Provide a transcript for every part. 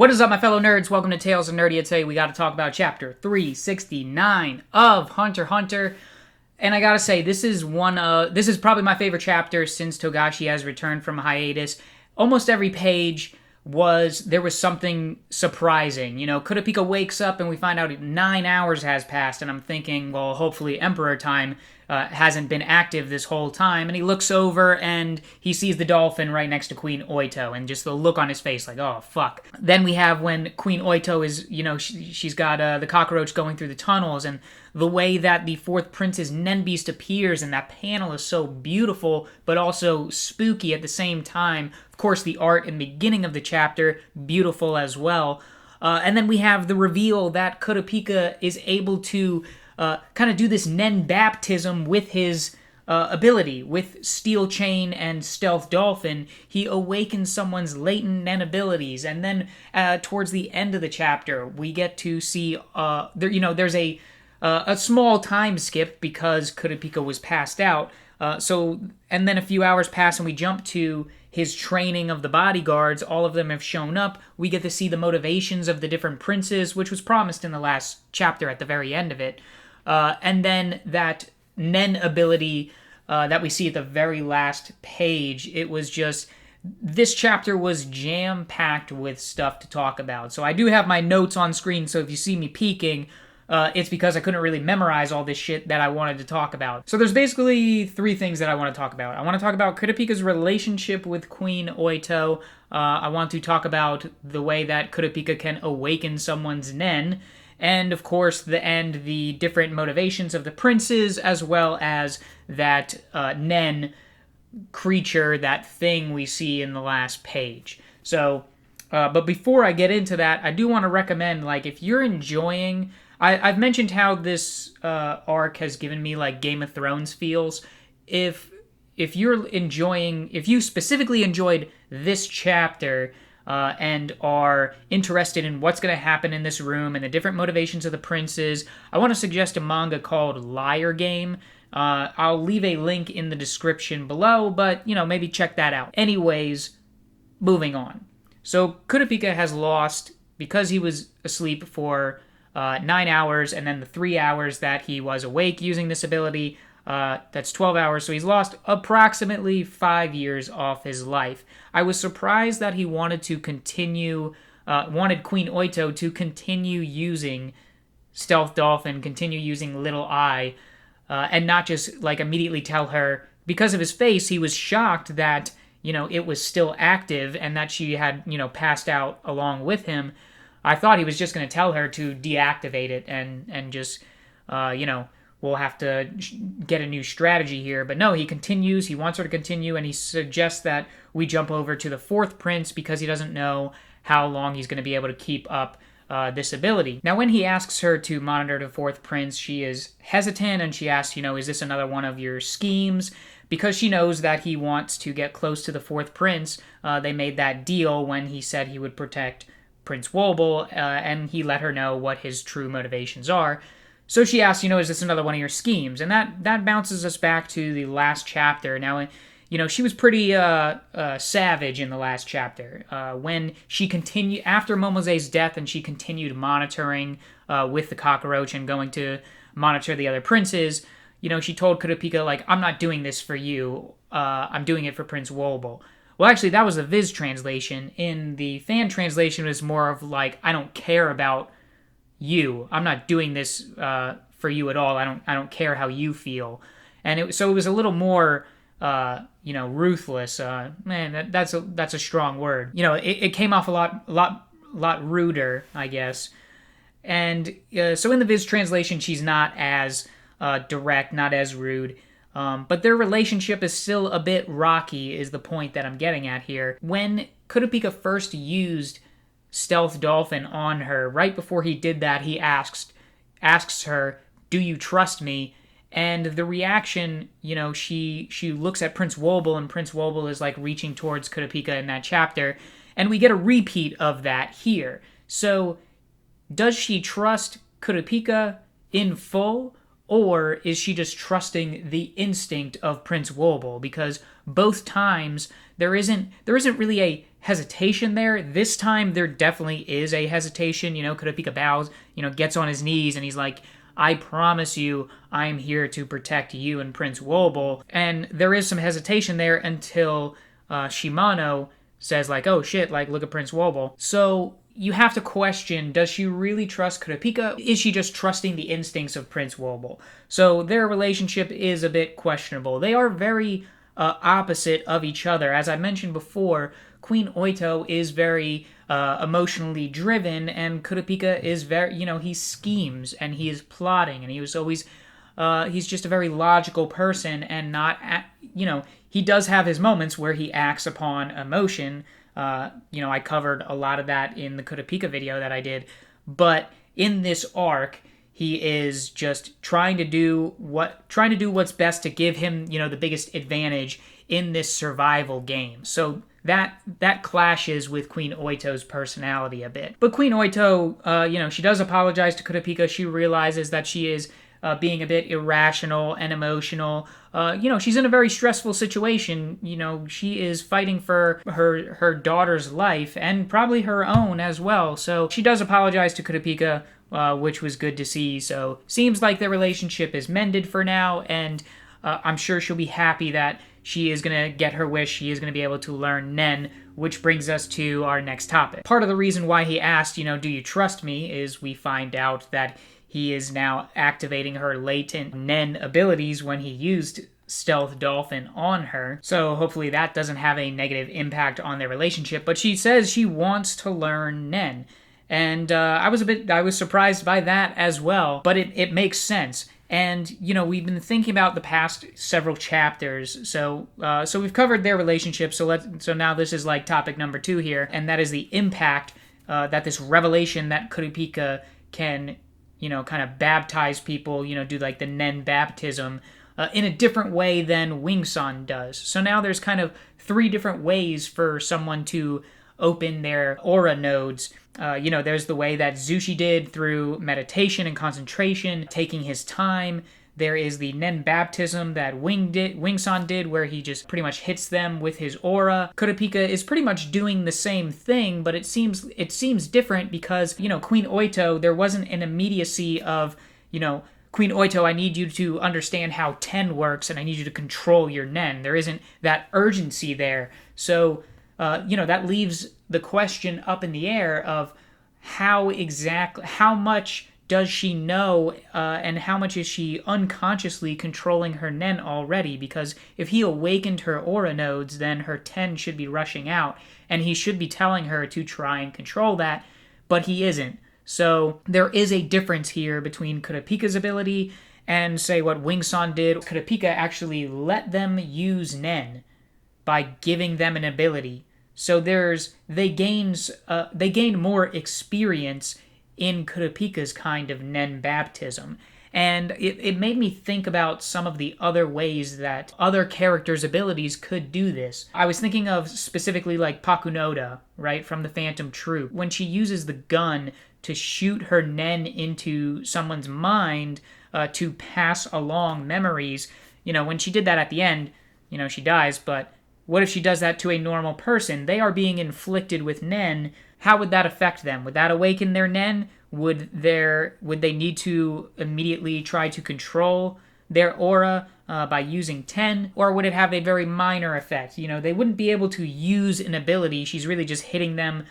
What is up, my fellow nerds? Welcome to Tales of Nerdia. Today we got to talk about Chapter 369 of Hunter x Hunter. And I gotta say, this is probably my favorite chapter since Togashi has returned from hiatus. Almost every page there was something surprising. You know, Kurapika wakes up and we find out 9 hours has passed, and I'm thinking, well, hopefully Emperor time hasn't been active this whole time. And he looks over and he sees the dolphin right next to Queen Oito, and just the look on his face, like, oh, fuck. Then we have when Queen Oito is, you know, she's got the cockroach going through the tunnels, and the way that the fourth prince's Nenbeast appears, and that panel is so beautiful, but also spooky at the same time. Of course, the art in the beginning of the chapter, beautiful as well. And then we have the reveal that Kurapika is able to kind of do this Nen baptism with his ability. With Steel Chain and Stealth Dolphin, he awakens someone's latent Nen abilities. And then towards the end of the chapter, we get to see, there's a small time skip because Kurapika was passed out. And then a few hours pass and we jump to his training of the bodyguards. All of them have shown up. We get to see the motivations of the different princes, which was promised in the last chapter at the very end of it. And then that Nen ability that we see at the very last page, this chapter was jam-packed with stuff to talk about. So I do have my notes on screen, so if you see me peeking, it's because I couldn't really memorize all this shit that I wanted to talk about. So there's basically three things that I want to talk about. I want to talk about Kurapika's relationship with Queen Oito. I want to talk about the way that Kurapika can awaken someone's Nen. And, of course, the different motivations of the princes, as well as that Nen creature, that thing we see in the last page. So, but before I get into that, I do want to recommend, like, if you're enjoying... I've mentioned how this arc has given me, like, Game of Thrones feels. If you specifically enjoyed this chapter and are interested in what's going to happen in this room and the different motivations of the princes, I want to suggest a manga called Liar Game. I'll leave a link in the description below, but, you know, maybe check that out. Anyways, moving on. So Kurapika has lost, because he was asleep for 9 hours, and then the 3 hours that he was awake using this ability, that's 12 hours, so he's lost approximately 5 years off his life. I was surprised that he wanted Queen Oito to continue using Stealth Dolphin, continue using Little Eye, and not just, like, immediately tell her. Because of his face, he was shocked that, you know, it was still active and that she had, you know, passed out along with him. I thought he was just going to tell her to deactivate it and just, we'll have to get a new strategy here. But no, he continues. He wants her to continue, and he suggests that we jump over to the fourth prince because he doesn't know how long he's going to be able to keep up this ability. Now, when he asks her to monitor the fourth prince, she is hesitant, and she asks, you know, is this another one of your schemes? Because she knows that he wants to get close to the fourth prince. They made that deal when he said he would protect Prince Wobble, and he let her know what his true motivations are. So she asks, you know, is this another one of your schemes? And that bounces us back to the last chapter. Now, you know, she was pretty savage in the last chapter. When she continued, after Momose's death, and she continued monitoring with the cockroach and going to monitor the other princes, you know, she told Kurapika, like, I'm not doing this for you. I'm doing it for Prince Wobble. Well, actually, that was the Viz translation. In the fan translation, it was more of like, I don't care about you. I'm not doing this for you at all. I don't care how you feel. And so it was a little more, ruthless. That's a strong word. You know, it came off a lot ruder, I guess. And so in the Viz translation, she's not as direct, not as rude. But their relationship is still a bit rocky, is the point that I'm getting at here. When Kurapika first used Stealth Dolphin on her, right before he did that, he asks her, do you trust me? And the reaction, you know, she looks at Prince Wobble, and Prince Wobble is, like, reaching towards Kurapika in that chapter, and we get a repeat of that here. So, does she trust Kurapika in full? or is she just trusting the instinct of Prince Wobble? Because both times there isn't really a hesitation there. This time there definitely is a hesitation. Kurapika bows, gets on his knees, and he's like, I promise you, I'm here to protect you and Prince Wobble. And there is some hesitation there until Shimano says, like, oh shit, like, look at Prince Wobble. So you have to question, does she really trust Kurapika? Is she just trusting the instincts of Prince Wobble? So their relationship is a bit questionable. They are very opposite of each other. As I mentioned before, Queen Oito is very emotionally driven, and Kurapika is very, he schemes and he is plotting, and he was always, he's just a very logical person, and not, he does have his moments where he acts upon emotion. I covered a lot of that in the Kurapika video that I did, but in this arc, he is just trying to do what's best to give him, the biggest advantage in this survival game. So that clashes with Queen Oito's personality a bit. But Queen Oito, she does apologize to Kurapika. She realizes that she is being a bit irrational and emotional. She's in a very stressful situation. She is fighting for her daughter's life and probably her own as well. So she does apologize to Kurapika, which was good to see. So seems like their relationship is mended for now, and I'm sure she'll be happy that she is going to get her wish. She is going to be able to learn Nen, which brings us to our next topic. Part of the reason why he asked, do you trust me, is we find out that he is now activating her latent Nen abilities when he used Stealth Dolphin on her. So hopefully that doesn't have a negative impact on their relationship. But she says she wants to learn Nen. And I was surprised by that as well. But it makes sense. And, we've been thinking about the past several chapters, so we've covered their relationship, so now this is like topic number 2 here, and that is the impact that this revelation that Kurapika can, kind of baptize people, do like the Nen baptism, in a different way than Wing-san does. So now there's kind of 3 different ways for someone to open their aura nodes. There's the way that Zushi did through meditation and concentration, taking his time. There is the Nen baptism that Wing-san did, where he just pretty much hits them with his aura. Kurapika is pretty much doing the same thing, but it seems different because, Queen Oito, there wasn't an immediacy of, Queen Oito, I need you to understand how Ten works, and I need you to control your Nen. There isn't that urgency there. So that leaves the question up in the air of how much does she know, and how much is she unconsciously controlling her Nen already? Because if he awakened her aura nodes, then her Ten should be rushing out, and he should be telling her to try and control that, but he isn't. So there is a difference here between Kurapika's ability and, say, what Wing-san did. Kurapika actually let them use Nen by giving them an ability. So they gain more experience in Kurapika's kind of Nen baptism. And it made me think about some of the other ways that other characters' abilities could do this. I was thinking of specifically like Pakunoda, right, from the Phantom Troop. When she uses the gun to shoot her Nen into someone's mind to pass along memories, when she did that at the end, she dies, but what if she does that to a normal person? They are being inflicted with Nen. How would that affect them? Would that awaken their Nen? Would they need to immediately try to control their aura by using Ten? Or would it have a very minor effect? They wouldn't be able to use an ability. She's really just hitting them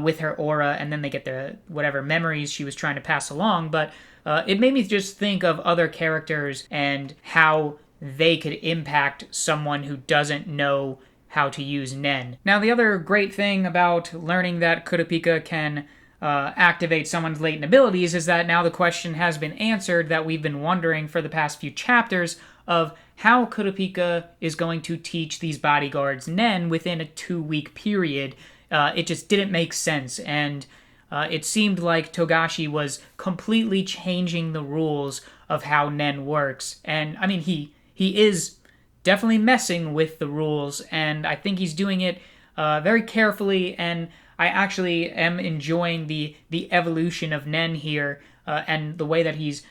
with her aura, and then they get the whatever memories she was trying to pass along. But it made me just think of other characters and how they could impact someone who doesn't know how to use Nen. Now, the other great thing about learning that Kurapika can activate someone's latent abilities is that now the question has been answered that we've been wondering for the past few chapters of how Kurapika is going to teach these bodyguards Nen within a 2-week period. It just didn't make sense, and it seemed like Togashi was completely changing the rules of how Nen works. And, I mean, he is definitely messing with the rules, and I think he's doing it very carefully, and I actually am enjoying the evolution of Nen here, and the way that he's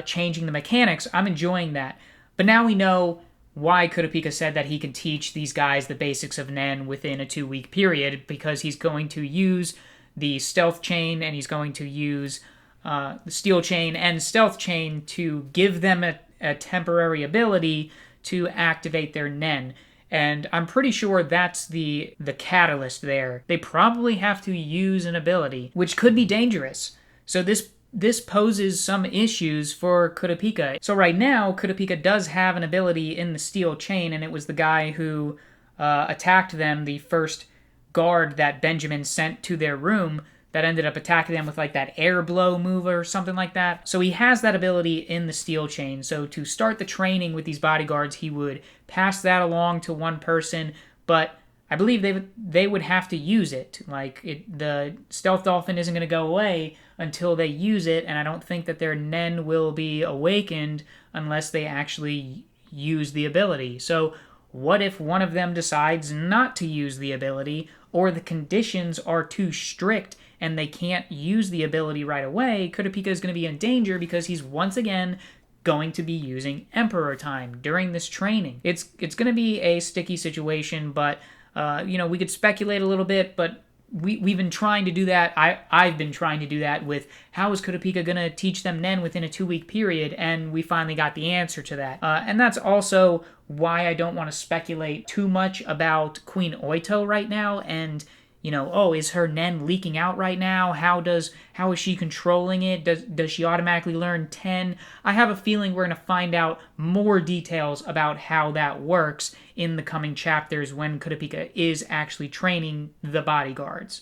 changing the mechanics. I'm enjoying that. But now we know why Kurapika said that he can teach these guys the basics of Nen within a 2-week period, because he's going to use the stealth chain, and he's going to use the steel chain and stealth chain to give them a temporary ability to activate their Nen. And I'm pretty sure that's the catalyst there. They probably have to use an ability, which could be dangerous. So this poses some issues for Kurapika. So right now, Kurapika does have an ability in the steel chain, and it was the guy who attacked them, the first guard that Benjamin sent to their room, that ended up attacking them with like that air blow move or something like that. So he has that ability in the steel chain. So to start the training with these bodyguards, he would pass that along to one person, but I believe they would have to use it. The stealth dolphin isn't going to go away until they use it, and I don't think that their Nen will be awakened unless they actually use the ability. So what if one of them decides not to use the ability, or the conditions are too strict and they can't use the ability right away? Kurapika is going to be in danger because he's once again going to be using Emperor time during this training. It's going to be a sticky situation, but we could speculate a little bit, but we've been trying to do that. I've been trying to do that with how is Kurapika going to teach them Nen within a 2-week period, and we finally got the answer to that. And that's also why I don't want to speculate too much about Queen Oito right now, and is her Nen leaking out right now? How is she controlling it? Does she automatically learn 10? I have a feeling we're going to find out more details about how that works in the coming chapters when Kurapika is actually training the bodyguards.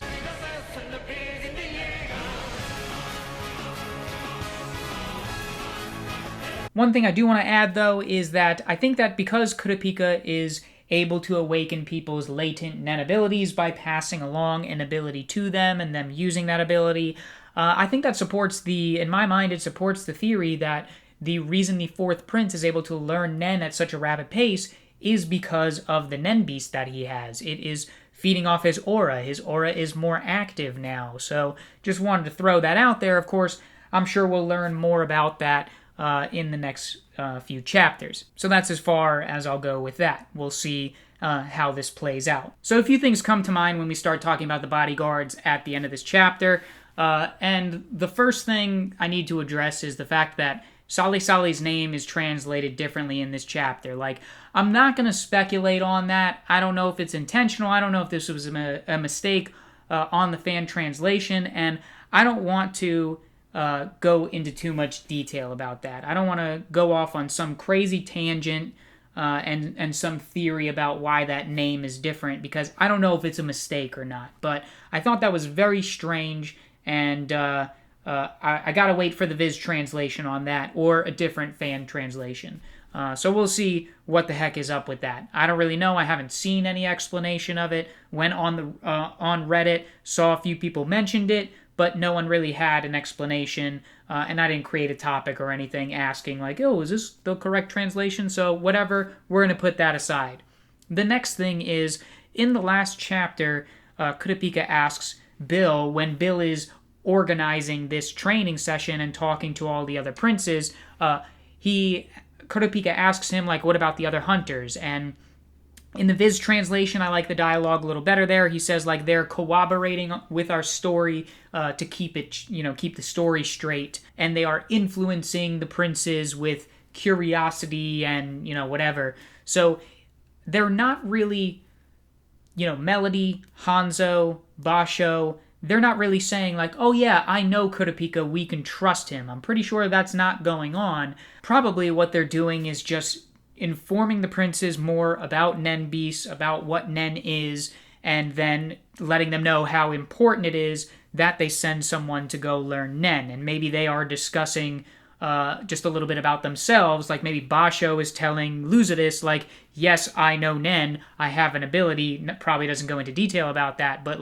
One thing I do want to add, though, is that I think that because Kurapika is able to awaken people's latent Nen abilities by passing along an ability to them and them using that ability, I think that in my mind, it supports the theory that the reason the fourth prince is able to learn Nen at such a rapid pace is because of the Nen beast that he has. It is feeding off his aura. His aura is more active now. So just wanted to throw that out there. Of course, I'm sure we'll learn more about that in the next few chapters. So that's as far as I'll go with that. We'll see how this plays out. So a few things come to mind when we start talking about the bodyguards at the end of this chapter. And the first thing I need to address is the fact that Sali Sali's name is translated differently in this chapter. I'm not going to speculate on that. I don't know if it's intentional. I don't know if this was a mistake on the fan translation, and I don't want to go into too much detail about that. I don't want to go off on some crazy tangent and some theory about why that name is different, because I don't know if it's a mistake or not. But I thought that was very strange, and I gotta wait for the Viz translation on that, or a different fan translation. So we'll see what the heck is up with that. I don't really know. I haven't seen any explanation of it. Went on Reddit, saw a few people mentioned it, but no one really had an explanation, and I didn't create a topic or anything asking is this the correct translation? So whatever, we're going to put that aside. The next thing is, in the last chapter, Kurapika asks Bill, when Bill is organizing this training session and talking to all the other princes, Kurapika asks him, what about the other hunters? And in the Viz translation, I like the dialogue a little better there. He says, they're cooperating with our story to keep the story straight, and they are influencing the princes with curiosity and, whatever. So they're not really, Melody, Hanzo, Basho, they're not really saying oh yeah, I know Kurapika, we can trust him. I'm pretty sure that's not going on. Probably what they're doing is just informing the princes more about Nen beasts, about what Nen is, and then letting them know how important it is that they send someone to go learn Nen. And maybe they are discussing just a little bit about themselves, maybe Basho is telling Lucidus, yes, I know Nen, I have an ability, probably doesn't go into detail about that, but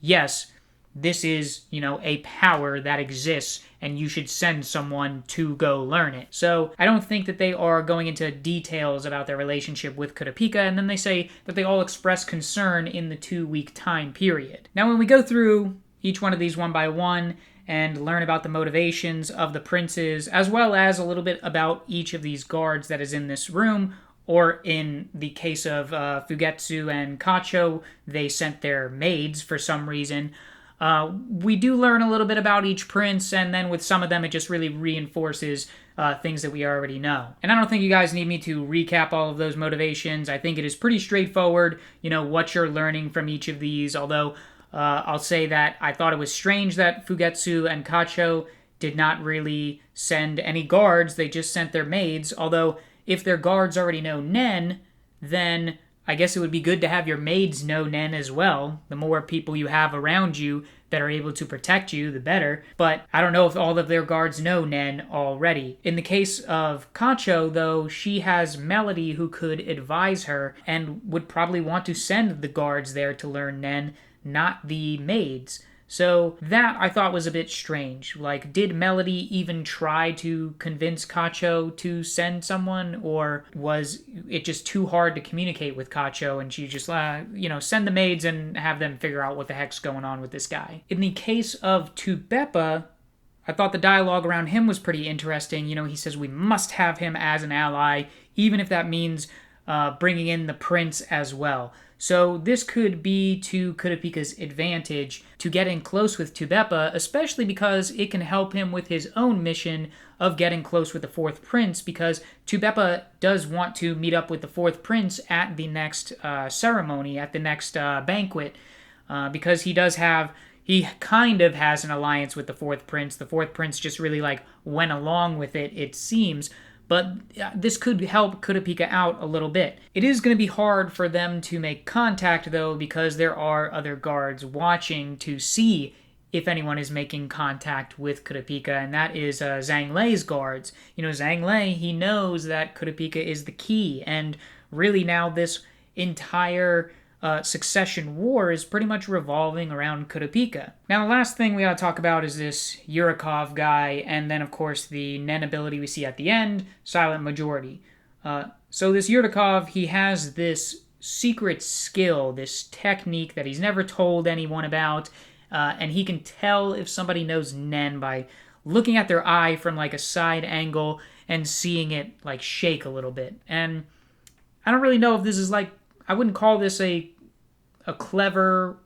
yes, this is, a power that exists, and you should send someone to go learn it. So I don't think that they are going into details about their relationship with Kurapika, and then they say that they all express concern in the 2-week time period. Now, when we go through each one of these one by one and learn about the motivations of the princes, as well as a little bit about each of these guards that is in this room. Or in the case of Fugetsu and Kacho, they sent their maids for some reason. We do learn a little bit about each prince, and then with some of them, it just really reinforces things that we already know. And I don't think you guys need me to recap all of those motivations. I think it is pretty straightforward, what you're learning from each of these, although I'll say that I thought it was strange that Fugetsu and Kacho did not really send any guards, they just sent their maids, although if their guards already know Nen, then I guess it would be good to have your maids know Nen as well. The more people you have around you that are able to protect you, the better. But I don't know if all of their guards know Nen already. In the case of Kacho, though, she has Melody who could advise her and would probably want to send the guards there to learn Nen, not the maids. So that I thought was a bit strange. Like, did Melody even try to convince Kacho to send someone, or was it just too hard to communicate with Kacho and she just, send the maids and have them figure out what the heck's going on with this guy? In the case of Tubepa, I thought the dialogue around him was pretty interesting. He says we must have him as an ally, even if that means bringing in the prince as well. So this could be to Kurapika's advantage to get in close with Tubepa, especially because it can help him with his own mission of getting close with the fourth prince, because Tubepa does want to meet up with the fourth prince at the next ceremony, at the next banquet, because he kind of has an alliance with the fourth prince. The fourth prince just really went along with it, it seems. But this could help Kurapika out a little bit. It is going to be hard for them to make contact, though, because there are other guards watching to see if anyone is making contact with Kurapika, and that is Zhang Lei's guards. Zhang Lei, he knows that Kurapika is the key, and really now this entire succession war is pretty much revolving around Kurapika. Now, the last thing we gotta talk about is this Yurikov guy, and then, of course, the Nen ability we see at the end, Silent Majority. So this Yurikov, he has this secret skill, this technique that he's never told anyone about, and he can tell if somebody knows Nen by looking at their eye from a side angle and seeing it shake a little bit. And I don't really know if this is I wouldn't call this a clever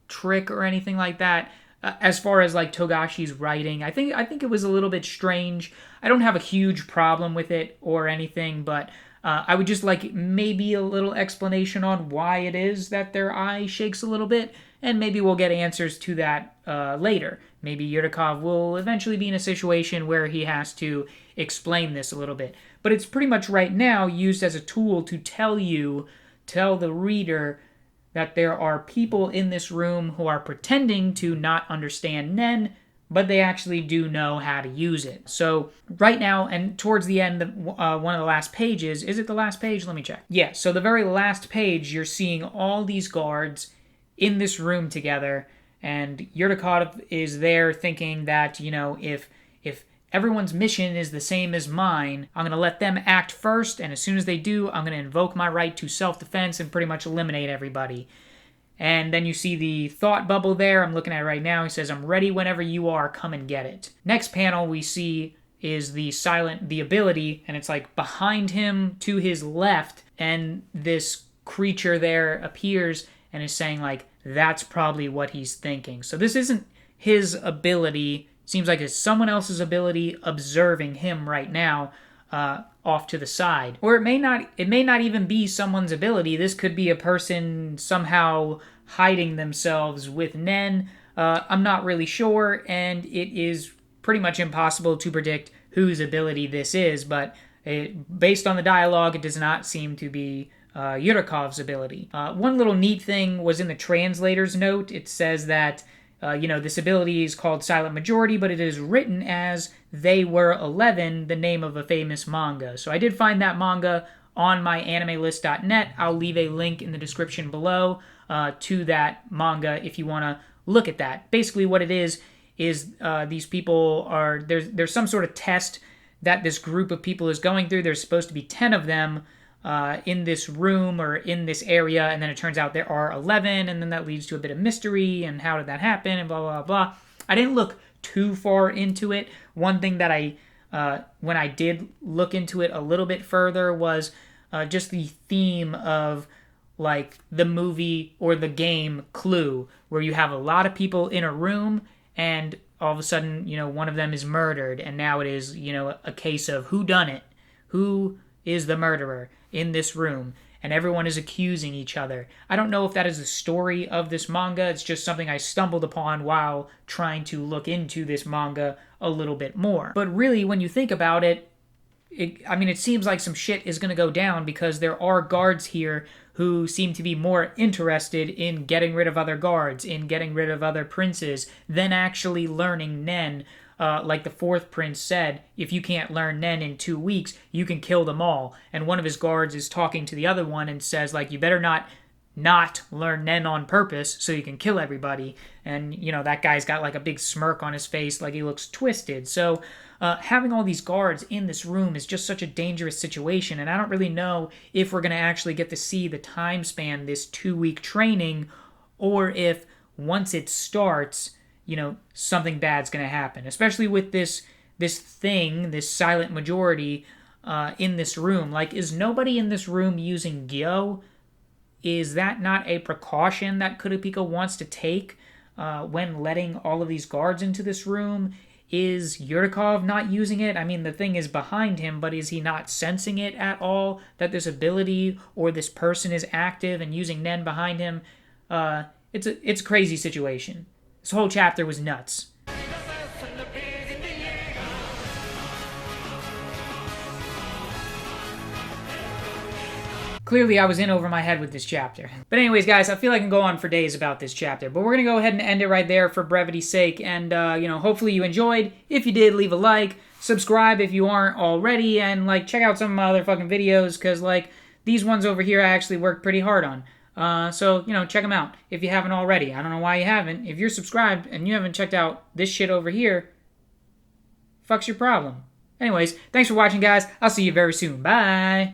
trick or anything like that. As far as Togashi's writing, I think it was a little bit strange. I don't have a huge problem with it or anything, but I would just like maybe a little explanation on why it is that their eye shakes a little bit, and maybe we'll get answers to that later. Maybe Yurikov will eventually be in a situation where he has to explain this a little bit. But it's pretty much right now used as a tool to tell the reader that there are people in this room who are pretending to not understand Nen, but they actually do know how to use it. So right now, and towards the end, one of the last pages, is it the last page? Let me check. Yeah, so the very last page, you're seeing all these guards in this room together, and Yurikov is there thinking that, if everyone's mission is the same as mine, I'm going to let them act first, and as soon as they do, I'm going to invoke my right to self-defense and pretty much eliminate everybody. And then you see the thought bubble there. I'm looking at it right now. He says, I'm ready whenever you are. Come and get it. Next panel we see is the ability, and it's behind him to his left, and this creature there appears and is saying that's probably what he's thinking. So this isn't his ability. Seems like it's someone else's ability observing him right now off to the side. Or it may not even be someone's ability. This could be a person somehow hiding themselves with Nen. I'm not really sure, and it is pretty much impossible to predict whose ability this is, but based on the dialogue, it does not seem to be Yurikov's ability. One little neat thing was in the translator's note. It says that this ability is called Silent Majority, but it is written as They Were 11, the name of a famous manga. So I did find that manga on my animelist.net. I'll leave a link in the description below to that manga if you want to look at that. Basically what it is these people are, there's some sort of test that this group of people is going through. There's supposed to be 10 of them in this room or in this area, and then it turns out there are 11, and then that leads to a bit of mystery and how did that happen and blah blah blah. I didn't look too far into it. One thing that when I did look into it a little bit further, was just the theme of like the movie or the game Clue, where you have a lot of people in a room and all of a sudden, one of them is murdered, and now it is, a case of who done it, who is the murderer in this room, and everyone is accusing each other. I don't know if that is the story of this manga. It's just something I stumbled upon while trying to look into this manga a little bit more. But really, when you think about it, it seems like some shit is going to go down, because there are guards here who seem to be more interested in getting rid of other guards, in getting rid of other princes, than actually learning Nen. Like the fourth prince said, if you can't learn Nen in 2 weeks, you can kill them all. And one of his guards is talking to the other one and says, like, you better not learn Nen on purpose so you can kill everybody. And, that guy's got like a big smirk on his face, like he looks twisted. So having all these guards in this room is just such a dangerous situation, and I don't really know if we're going to actually get to see the time span, this 2-week training, or if once it starts, something bad's going to happen, especially with this silent majority in this room. Like, is nobody in this room using Gyo? Is that not a precaution that Kurapika wants to take when letting all of these guards into this room? Is Yurikov not using it? The thing is behind him, but is he not sensing it at all, that this ability or this person is active and using Nen behind him? It's a crazy situation. This whole chapter was nuts. Clearly, I was in over my head with this chapter. But anyways, guys, I feel I can go on for days about this chapter. But we're going to go ahead and end it right there for brevity's sake. And, hopefully you enjoyed. If you did, leave a like. Subscribe if you aren't already. And, check out some of my other fucking videos. Because, these ones over here I actually worked pretty hard on. So, check them out if you haven't already. I don't know why you haven't. If you're subscribed and you haven't checked out this shit over here, fuck's your problem. Anyways, thanks for watching, guys. I'll see you very soon. Bye.